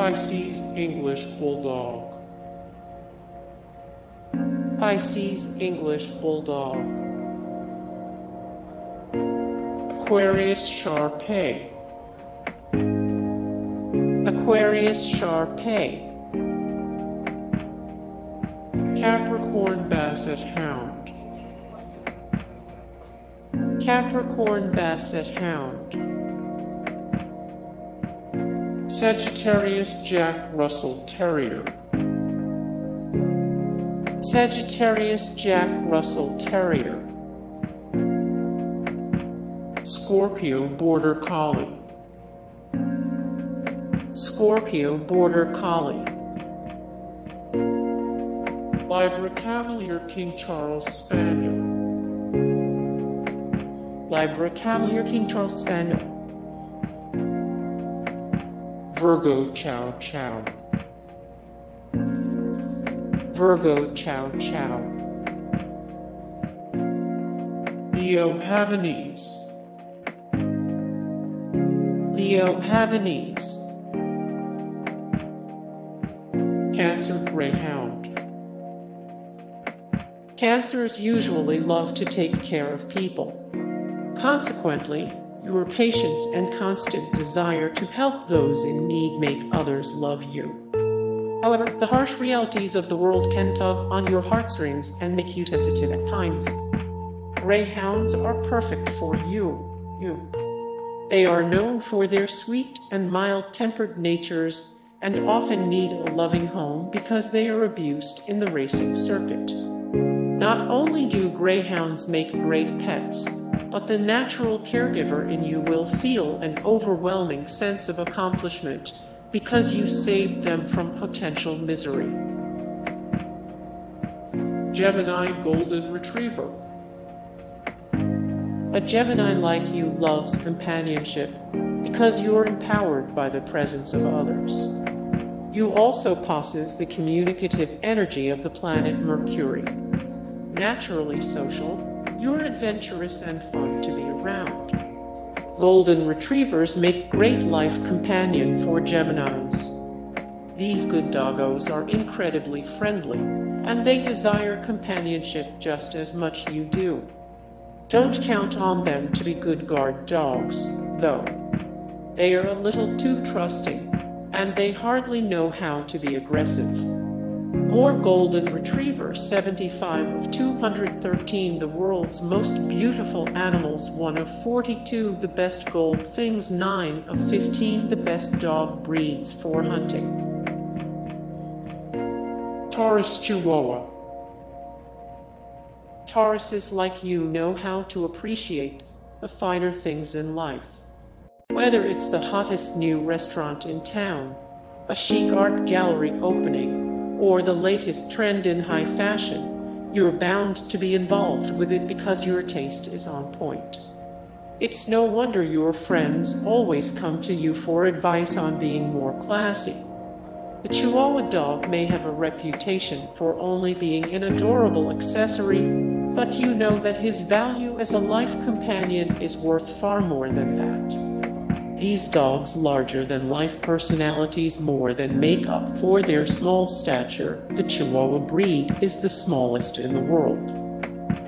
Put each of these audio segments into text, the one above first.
Pisces English Bulldog. Pisces English Bulldog. Aquarius Shar-Pei. Aquarius Shar-Pei. Capricorn Basset Hound. Capricorn Basset Hound. Sagittarius Jack Russell Terrier. Sagittarius Jack Russell Terrier. Scorpio Border Collie. Scorpio Border Collie. Libra Cavalier King Charles Spaniel. Libra Cavalier King Charles Spaniel. Virgo Chow. Virgo Chow. Leo Havanese. Leo Havanese. Cancer Greyhound. Cancers usually love to take care of people. Consequently, your patience and constant desire to help those in need make others love you. However, the harsh realities of the world can tug on your heartstrings and make you sensitive at times. Greyhounds are perfect for you. They are known for their sweet and mild-tempered natures and often need a loving home because they are abused in the racing circuit. Not only do greyhounds make great pets, but the natural caregiver in you will feel an overwhelming sense of accomplishment because you saved them from potential misery. Gemini Golden Retriever. A Gemini like you loves companionship because you're empowered by the presence of others. You also possess the communicative energy of the planet Mercury. Naturally social, you're adventurous and fun to be around. Golden Retrievers make great life companion for Geminis. These good doggos are incredibly friendly, and they desire companionship just as much you do. Don't count on them to be good guard dogs, though. They are a little too trusting, and they hardly know how to be aggressive. More Golden Retriever 75 of 213 the world's most beautiful animals 1 of 42 the best gold things 9 of 15 the best dog breeds for hunting. Taurus Chihuahua. Tauruses like you know how to appreciate the finer things in life. Whether it's the hottest new restaurant in town, a chic art gallery opening, or the latest trend in high fashion, you're bound to be involved with it because your taste is on point. It's no wonder your friends always come to you for advice on being more classy. The Chihuahua dog may have a reputation for only being an adorable accessory, but you know that his value as a life companion is worth far more than that. These dogs' larger-than-life personalities more than make up for their small stature. The Chihuahua breed is the smallest in the world,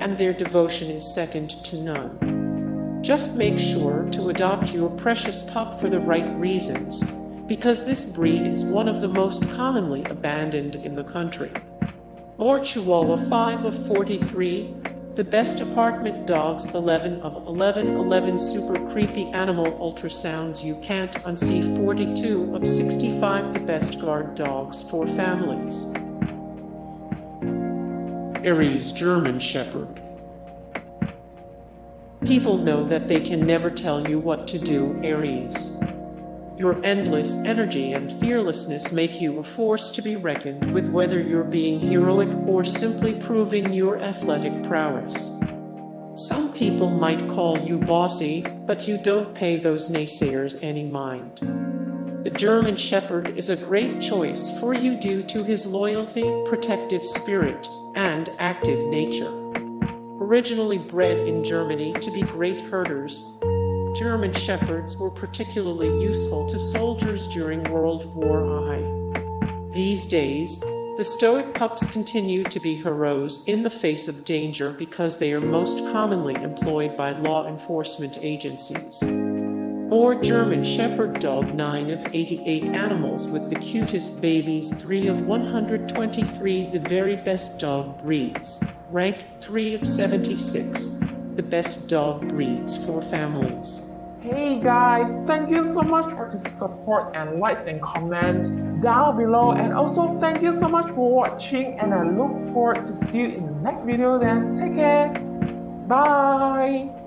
and their devotion is second to none. Just make sure to adopt your precious pup for the right reasons, because this breed is one of the most commonly abandoned in the country. More Chihuahua 5 of 43. The best apartment dogs 11 of 11 super creepy animal ultrasounds you can't unsee 42 of 65 the best guard dogs for families. Aries German Shepherd. People know that they can never tell you what to do, Aries. Your endless energy and fearlessness make you a force to be reckoned with, whether you're being heroic or simply proving your athletic prowess. Some people might call you bossy, but you don't pay those naysayers any mind. The German Shepherd is a great choice for you due to his loyalty, protective spirit, and active nature. Originally bred in Germany to be great herders, German Shepherds were particularly useful to soldiers during World War I. These days, the stoic pups continue to be heroes in the face of danger because they are most commonly employed by law enforcement agencies. Or German Shepherd Dog, 9 of 88 animals with the cutest babies, 3 of 123, the very best dog breeds, ranked 3 of 76, the best dog breeds for families. Hey guys, thank you so much for the support and likes and comments down below, and also thank you so much for watching, and I look forward to see you in the next video. Then take care, bye.